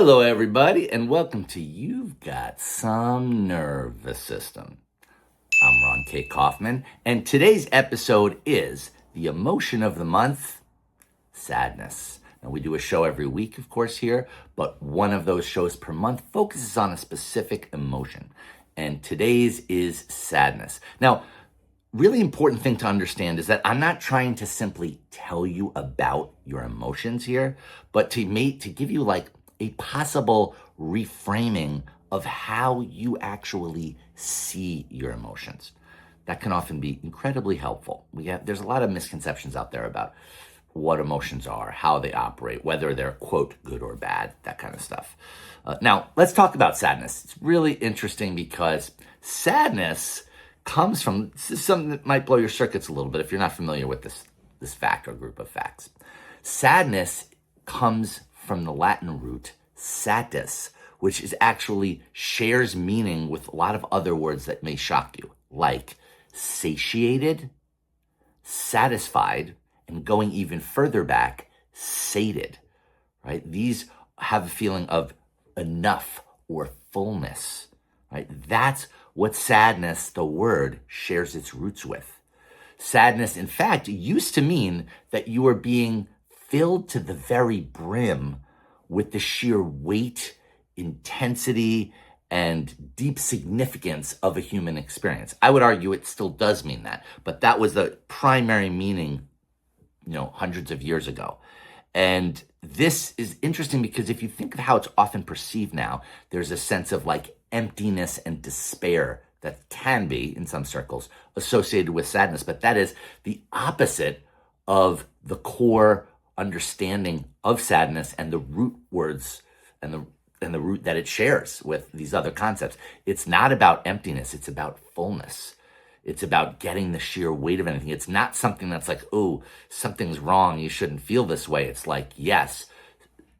Hello, everybody, and welcome to You've Got Some Nervous System. I'm Raun K. Kaufman, and today's episode is the emotion of the month, sadness. Now, we do a show every week, of course, here, but one of those shows per month focuses on a specific emotion, and today's is sadness. Now, really important thing to understand is that I'm not trying to simply tell you about your emotions here, but to give you like a possible reframing of how you actually see your emotions. That can often be incredibly helpful. There's a lot of misconceptions out there about what emotions are, how they operate, whether they're, quote, good or bad, that kind of stuff. Now, let's talk about sadness. It's really interesting because sadness comes from, this is something that might blow your circuits a little bit if you're not familiar with this fact or group of facts. Sadness comes from the Latin root satis, which is actually shares meaning with a lot of other words that may shock you, like satiated, satisfied, and going even further back, sated, right? These have a feeling of enough or fullness, right? That's what sadness, the word, shares its roots with. Sadness, in fact, used to mean that you were being filled to the very brim with the sheer weight, intensity, and deep significance of a human experience. I would argue it still does mean that, but that was the primary meaning, hundreds of years ago. And this is interesting because if you think of how it's often perceived now, there's a sense of like emptiness and despair that can be, in some circles, associated with sadness. But that is the opposite of the core understanding of sadness and the root words and the root that it shares with these other concepts. It's not about emptiness. It's about fullness. It's about getting the sheer weight of anything. It's not something that's like, oh, something's wrong, you shouldn't feel this way. It's like, yes,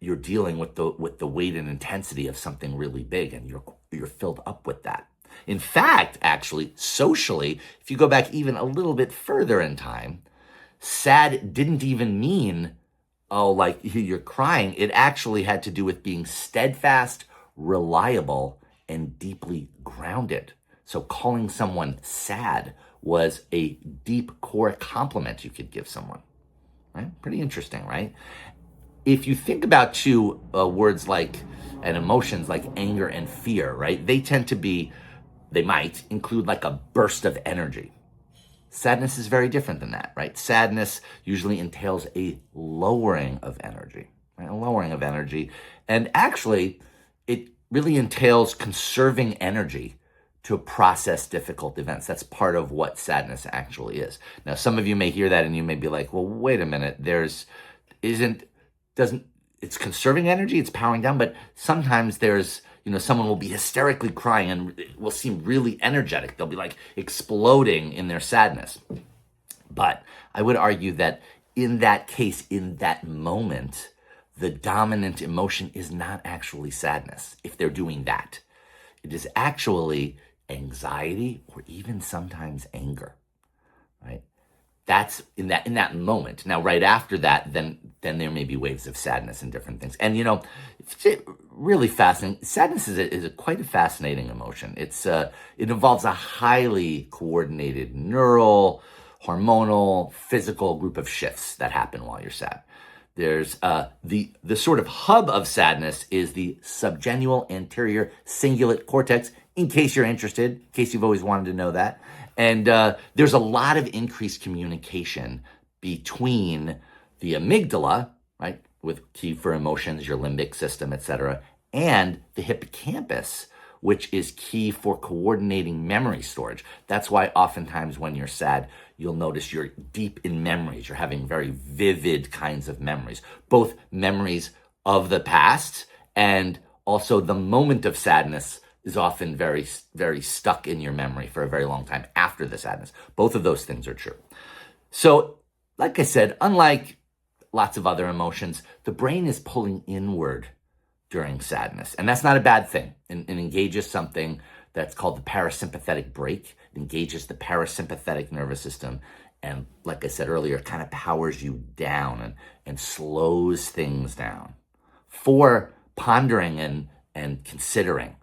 you're dealing with the weight and intensity of something really big, and you're filled up with that. In fact, actually, socially, if you go back even a little bit further in time, sad didn't even mean, oh, like you're crying. It actually had to do with being steadfast, reliable, and deeply grounded. So calling someone sad was a deep core compliment you could give someone, right? Pretty interesting, right? If you think about two words like, and emotions like anger and fear, right? They might include like a burst of energy. Sadness is very different than that, right? Sadness usually entails a lowering of energy, right? A lowering of energy. And actually, it really entails conserving energy to process difficult events. That's part of what sadness actually is. Now, some of you may hear that and you may be like, well, wait a minute, it's conserving energy, it's powering down, but sometimes there's, someone will be hysterically crying and it will seem really energetic. They'll be like exploding in their sadness. But I would argue that in that case, in that moment, the dominant emotion is not actually sadness if they're doing that. It is actually anxiety or even sometimes anger, right? That's in that moment. Now, right after that, then there may be waves of sadness and different things. And it's really fascinating. Sadness is quite a fascinating emotion. It involves a highly coordinated neural, hormonal, physical group of shifts that happen while you're sad. There's the sort of hub of sadness is the subgenual anterior cingulate cortex, in case you're interested, in case you've always wanted to know that. And there's a lot of increased communication between the amygdala, right, with key for emotions, your limbic system, etc., and the hippocampus, which is key for coordinating memory storage. That's why oftentimes when you're sad, you'll notice you're deep in memories. You're having very vivid kinds of memories, both memories of the past and also the moment of sadness is often very, very stuck in your memory for a very long time after the sadness. Both of those things are true. So, like I said, unlike lots of other emotions, the brain is pulling inward during sadness. And that's not a bad thing. It engages something that's called the parasympathetic brake. It engages the parasympathetic nervous system. And like I said earlier, it kind of powers you down and slows things down for pondering and considering,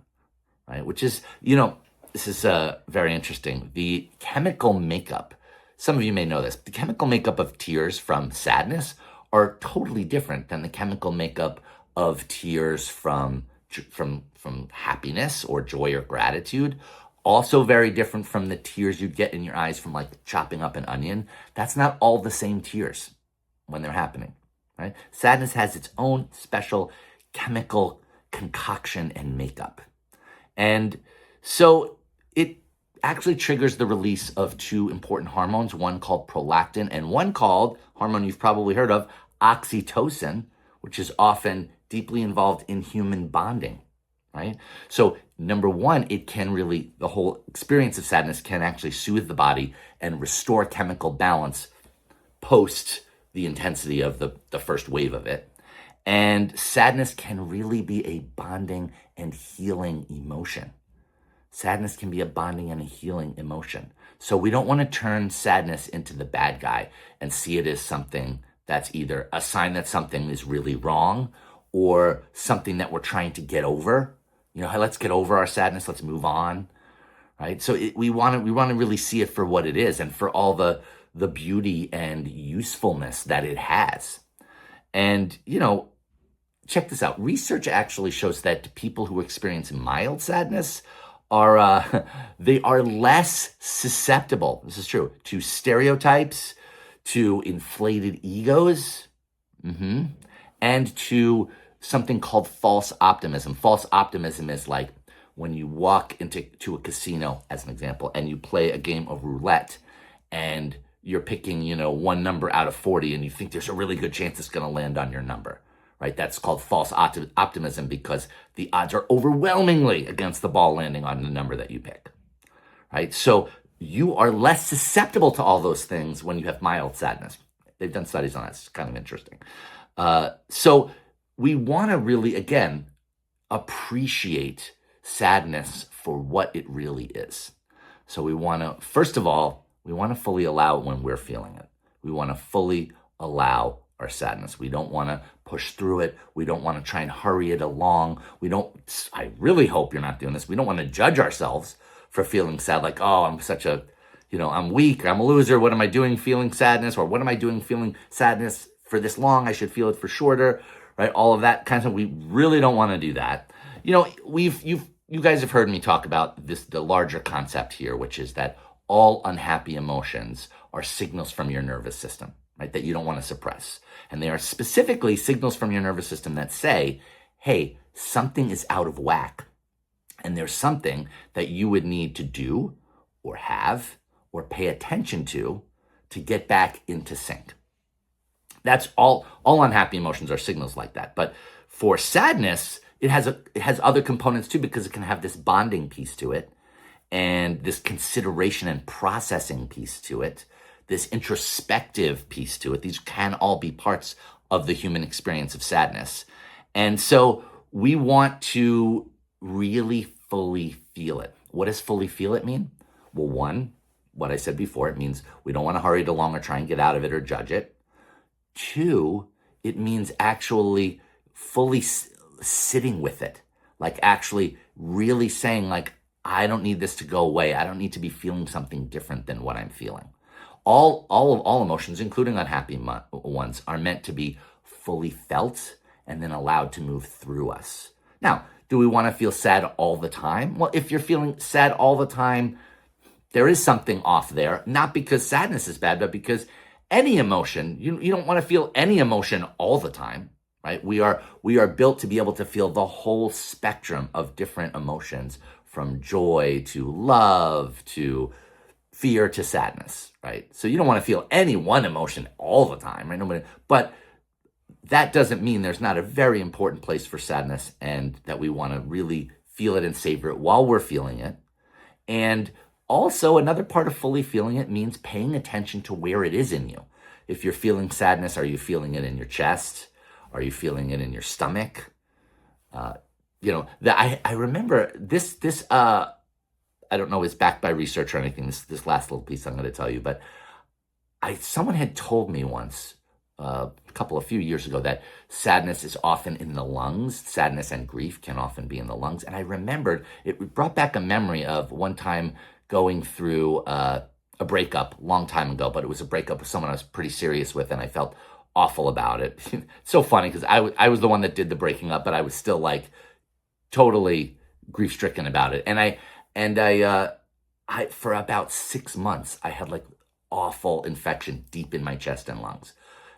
right? Which is, this is very interesting. The chemical makeup, some of you may know this, the chemical makeup of tears from sadness are totally different than the chemical makeup of tears from happiness or joy or gratitude. Also very different from the tears you get in your eyes from like chopping up an onion. That's not all the same tears when they're happening, right? Sadness has its own special chemical concoction and makeup. And so it actually triggers the release of two important hormones, one called prolactin and one called, hormone you've probably heard of, oxytocin, which is often deeply involved in human bonding, right? So number one, it can really, the whole experience of sadness can actually soothe the body and restore chemical balance post the intensity of the first wave of it. And sadness can really be a bonding and healing emotion. Sadness can be a bonding and a healing emotion. So we don't want to turn sadness into the bad guy and see it as something that's either a sign that something is really wrong or something that we're trying to get over. Hey, let's get over our sadness. Let's move on, right? So we want to really see it for what it is and for all the beauty and usefulness that it has. And, check this out. Research actually shows that people who experience mild sadness they are less susceptible, this is true, to stereotypes, to inflated egos, and to something called false optimism. False optimism is like when you walk into a casino, as an example, and you play a game of roulette, and you're picking, one number out of 40, and you think there's a really good chance it's going to land on your number. Right, that's called false optimism because the odds are overwhelmingly against the ball landing on the number that you pick. Right, so you are less susceptible to all those things when you have mild sadness. They've done studies on that. It's kind of interesting. So we want to really, again, appreciate sadness for what it really is. So we want to, first of all, we want to fully allow it when we're feeling it. We want to fully allow our sadness. We don't want to push through it. We don't want to try and hurry it along. I really hope you're not doing this. We don't want to judge ourselves for feeling sad, like, oh, I'm such a, I'm weak, I'm a loser. What am I doing feeling sadness? Or what am I doing feeling sadness for this long? I should feel it for shorter, right? All of that kind of, we really don't want to do that. You guys have heard me talk about the larger concept here, which is that all unhappy emotions are signals from your nervous system, right? That you don't want to suppress. And they are specifically signals from your nervous system that say, hey, something is out of whack. And there's something that you would need to do or have or pay attention to get back into sync. That's all unhappy emotions are signals like that. But for sadness, it has other components too, because it can have this bonding piece to it and this consideration and processing piece to it, this introspective piece to it. These can all be parts of the human experience of sadness. And so we want to really fully feel it. What does fully feel it mean? Well, one, what I said before, it means we don't want to hurry it along or try and get out of it or judge it. Two, it means actually fully sitting with it, like actually really saying, like, I don't need this to go away. I don't need to be feeling something different than what I'm feeling. All emotions, including unhappy ones, are meant to be fully felt and then allowed to move through us. Now, do we want to feel sad all the time? Well, if you're feeling sad all the time, there is something off there, not because sadness is bad, but because any emotion, you don't want to feel any emotion all the time, right? We are built to be able to feel the whole spectrum of different emotions, from joy to love to fear to sadness, right? So you don't want to feel any one emotion all the time, right? But that doesn't mean there's not a very important place for sadness, and that we want to really feel it and savor it while we're feeling it. And also, another part of fully feeling it means paying attention to where it is in you. If you're feeling sadness, are you feeling it in your chest? Are you feeling it in your stomach? I remember this I don't know, it's backed by research or anything, this last little piece I'm going to tell you, but someone had told me once, a few years ago that sadness is often in the lungs. Sadness and grief can often be in the lungs. And I remembered, it brought back a memory of one time going through a breakup a long time ago, but it was a breakup with someone I was pretty serious with, and I felt awful about it. It's so funny because I was the one that did the breaking up, but I was still like totally grief stricken about it. I for about 6 months, I had like awful infection deep in my chest and lungs.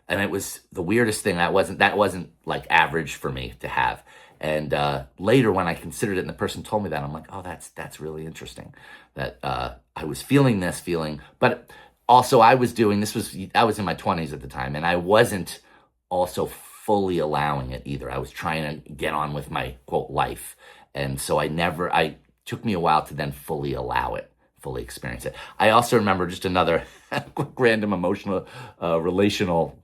And it was the weirdest thing. That wasn't like average for me to have. And later when I considered it and the person told me that, I'm like, oh, that's really interesting that I was feeling this feeling. But also I was in my 20s at the time, and I wasn't also fully allowing it either. I was trying to get on with my quote life. And so I took me a while to then fully allow it, fully experience it. I also remember just another quick random emotional, relational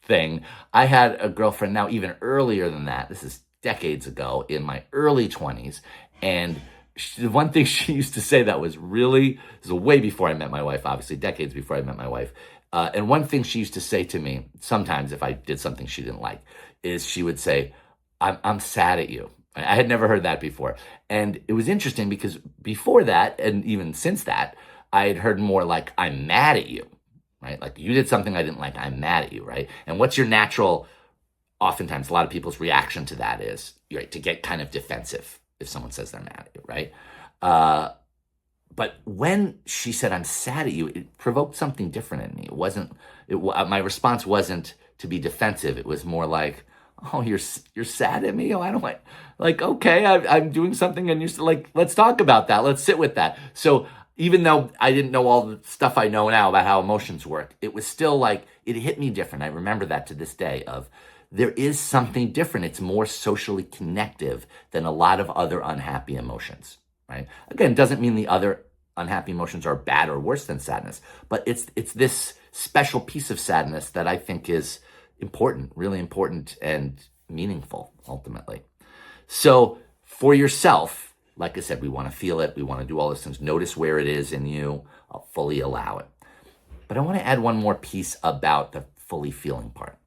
thing. I had a girlfriend now even earlier than that. This is decades ago in my early 20s. And the one thing she used to say that was this is way before I met my wife, obviously decades before I met my wife. And one thing she used to say to me sometimes if I did something she didn't like is she would say, I'm sad at you. I had never heard that before. And it was interesting because before that, and even since that, I had heard more like, I'm mad at you, right? Like you did something I didn't like, I'm mad at you, right? And what's your natural, oftentimes a lot of people's reaction to that is, right, to get kind of defensive if someone says they're mad at you, right? But when she said, I'm sad at you, it provoked something different in me. My response wasn't to be defensive. It was more like, oh, you're sad at me? Oh, I don't like, okay, I'm doing something and you're like, let's talk about that. Let's sit with that. So even though I didn't know all the stuff I know now about how emotions work, it was still like, it hit me different. I remember that to this day of there is something different. It's more socially connective than a lot of other unhappy emotions, right? Again, doesn't mean the other unhappy emotions are bad or worse than sadness, but it's this special piece of sadness that I think is important, really important and meaningful ultimately. So for yourself, like I said, we want to feel it. We want to do all those things. Notice where it is in you. I'll fully allow it. But I want to add one more piece about the fully feeling part.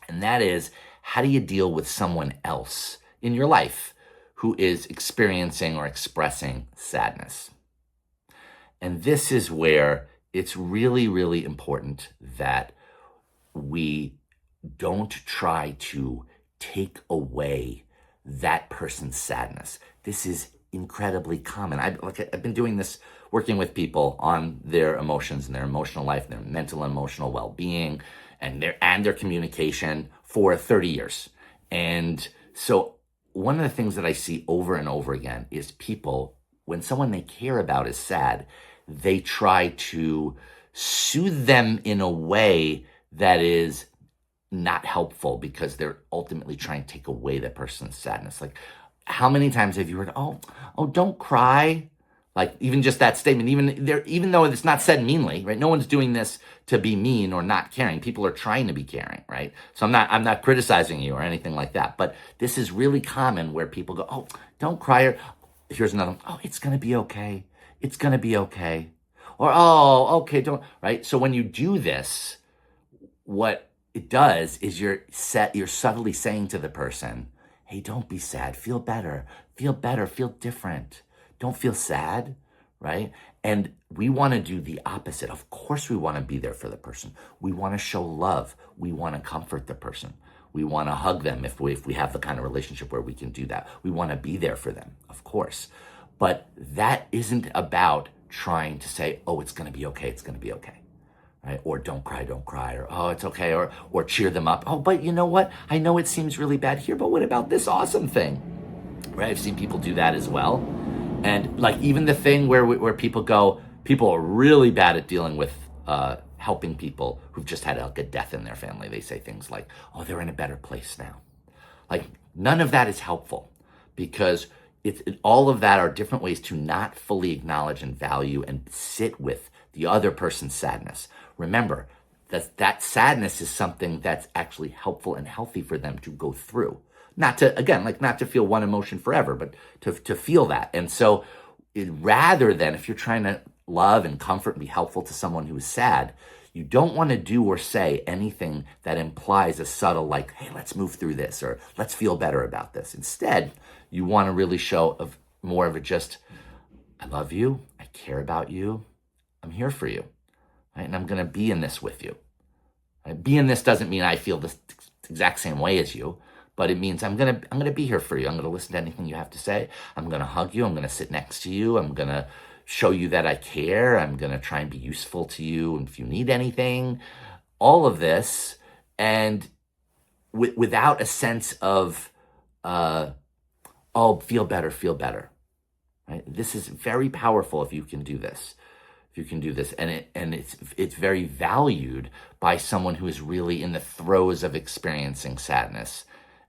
And that is, how do you deal with someone else in your life who is experiencing or expressing sadness? And this is where it's really, really important that we don't try to take away that person's sadness. This is incredibly common. I've been doing this, working with people on their emotions and their emotional life, their mental and emotional well-being, and their communication for 30 years. And so one of the things that I see over and over again is people, when someone they care about is sad, they try to soothe them in a way that is not helpful because they're ultimately trying to take away that person's sadness. Like, how many times have you heard, oh, don't cry? Like, even just that statement, even though it's not said meanly, right? No one's doing this to be mean or not caring. People are trying to be caring, right? So I'm not criticizing you or anything like that. But this is really common where people go, oh, don't cry. Or here's another one, oh, it's going to be okay. It's going to be okay. Or, oh, okay, don't, right? So when you do this, what it does is you're subtly saying to the person, hey, don't be sad. Feel better, feel different. Don't feel sad, right? And we want to do the opposite. Of course, we want to be there for the person. We want to show love. We want to comfort the person. We want to hug them if we have the kind of relationship where we can do that. We want to be there for them, of course. But that isn't about trying to say, oh, it's going to be okay, it's going to be okay, right? Or don't cry, or oh, it's okay, or cheer them up. Oh, but you know what? I know it seems really bad here, but what about this awesome thing, right? I've seen people do that as well. And like even the thing where people are really bad at dealing with helping people who've just had like a death in their family. They say things like, oh, they're in a better place now. Like none of that is helpful because all of that are different ways to not fully acknowledge and value and sit with the other person's sadness. Remember that sadness is something that's actually helpful and healthy for them to go through. Not to feel one emotion forever, but to feel that. And so rather than, if you're trying to love and comfort and be helpful to someone who is sad, You don't want to do or say anything that implies a subtle, like, hey, let's move through this, or let's feel better about this. Instead, you want to really show more of a just, I love you, I care about you, I'm here for you, right? And I'm going to be in this with you. Right? Be in this doesn't mean I feel the exact same way as you, but it means I'm gonna be here for you. I'm gonna listen to anything you have to say. I'm gonna hug you. I'm gonna sit next to you. I'm gonna show you that I care. I'm gonna try and be useful to you. And if you need anything, all of this, and without a sense of, oh, feel better. Right? This is very powerful if you can do this. If you can do this, and it's very valued by someone who is really in the throes of experiencing sadness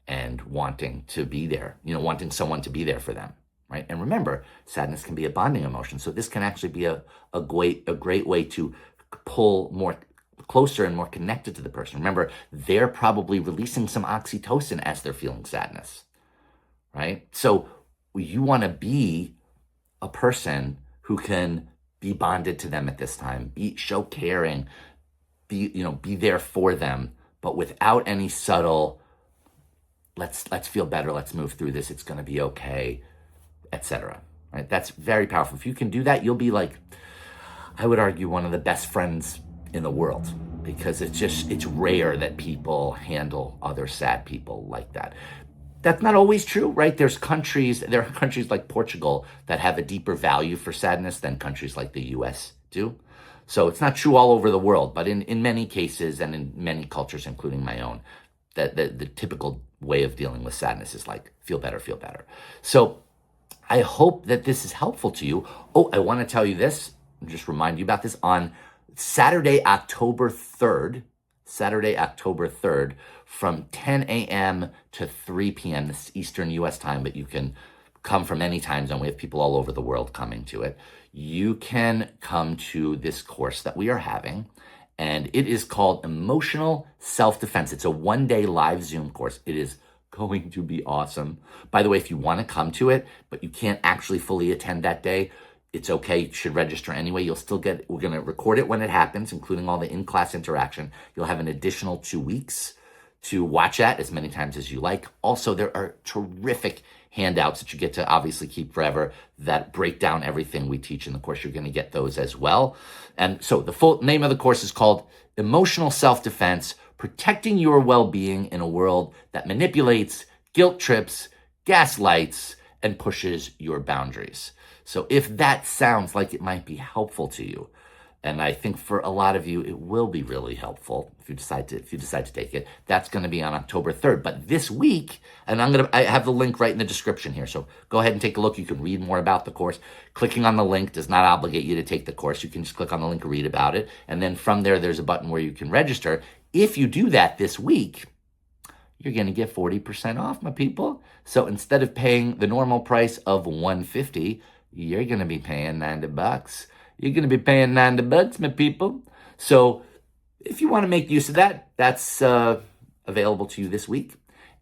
and wanting to be there, wanting someone to be there for them, right? And remember, sadness can be a bonding emotion, so this can actually be a great way to pull more closer and more connected to the person. Remember, they're probably releasing some oxytocin as they're feeling sadness, right? So you want to be a person who can be bonded to them at this time, show caring, be there for them, but without any subtle, let's feel better, let's move through this, it's gonna be okay, etc. Right? That's very powerful. If you can do that, you'll be like, I would argue, one of the best friends in the world, because it's rare that people handle other sad people like that. That's not always true, right? There are countries like Portugal that have a deeper value for sadness than countries like the US do. So it's not true all over the world, but in many cases and in many cultures, including my own, that the typical way of dealing with sadness is like, feel better. So I hope that this is helpful to you. Oh, I want to tell you this, just remind you about this, on Saturday, October 3rd, from 10 a.m. to 3 p.m. This is Eastern U.S. time, but you can come from any time zone. We have people all over the world coming to it. You can come to this course that we are having, and it is called Emotional Self-Defense. It's a one-day live Zoom course. It is going to be awesome. By the way, if you want to come to it, but you can't actually fully attend that day, it's okay. You should register anyway. You'll still we're going to record it when it happens, including all the in-class interaction. You'll have an additional 2 weeks to watch at as many times as you like. Also, there are terrific handouts that you get to obviously keep forever that break down everything we teach in the course. You're going to get those as well. And so the full name of the course is called Emotional Self-Defense, Protecting Your Well-Being in a World That Manipulates, Guilt Trips, Gaslights, and Pushes Your Boundaries. So if that sounds like it might be helpful to you, and I think for a lot of you, it will be really helpful if you decide to take it. That's going to be on October 3rd. But this week, and I have the link right in the description here. So go ahead and take a look. You can read more about the course. Clicking on the link does not obligate you to take the course. You can just click on the link and read about it. And then from there, there's a button where you can register. If you do that this week, you're going to get 40% off, my people. So instead of paying the normal price of $150, you're going to be paying $90. You're going to be paying $90, my people. So if you want to make use of that, that's available to you this week.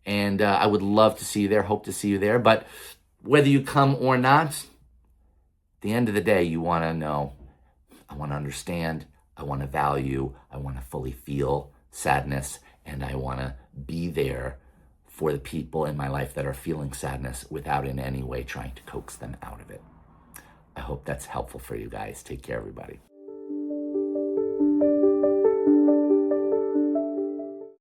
And I would love to see you there, hope to see you there. But whether you come or not, at the end of the day, you want to know, I want to understand, I want to value, I want to fully feel sadness, and I want to be there for the people in my life that are feeling sadness without in any way trying to coax them out of it. I hope that's helpful for you guys. Take care, everybody.